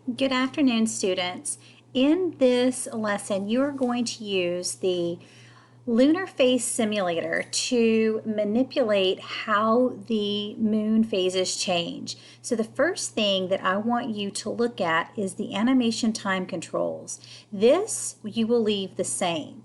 Good afternoon, students. In this lesson, you are going to use the lunar phase simulator to manipulate how the moon phases change. So the first thing that I want you to look at is the animation time controls. This you will leave the same.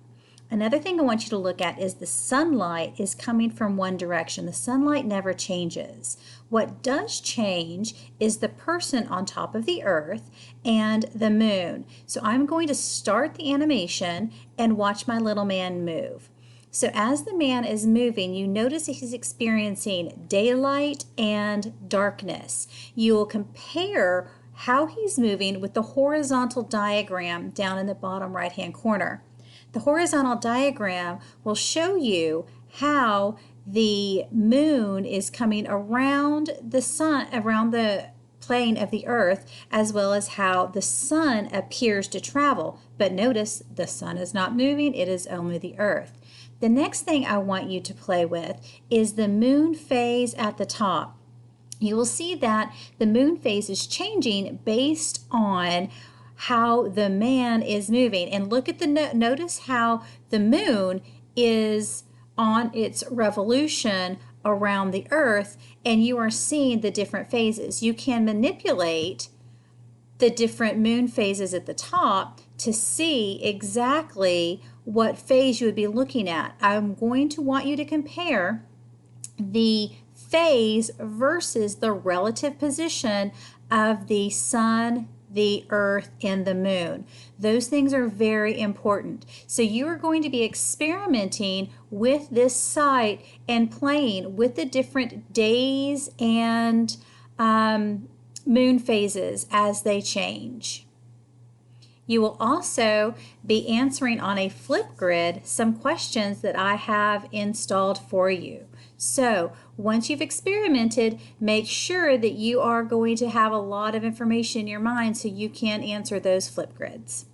Another thing I want you to look at is the sunlight is coming from one direction. The sunlight never changes. What does change is the person on top of the earth and the moon. So I'm going to start the animation and watch my little man move. So as the man is moving, you notice that he's experiencing daylight and darkness. You will compare how he's moving with the horizontal diagram down in the bottom right-hand corner. The horizontal diagram will show you how the moon is coming around the sun, around the plane of the earth, as well as how the sun appears to travel. But notice the sun is not moving, it is only the earth. The next thing I want you to play with is the moon phase at the top. You will see that the moon phase is changing based on how the man is moving. And look at the notice how the moon is on its revolution around the earth, and you are seeing the different phases. You can manipulate the different moon phases at the top to see exactly what phase you would be looking at. I'm going to want you to compare the phase versus the relative position of the sun, the earth, and the moon. Those things are very important. So you are going to be experimenting with this site and playing with the different days and moon phases as they change. You will also be answering on a flip grid some questions that I have installed for you. So once you've experimented, make sure that you are going to have a lot of information in your mind so you can answer those flip grids.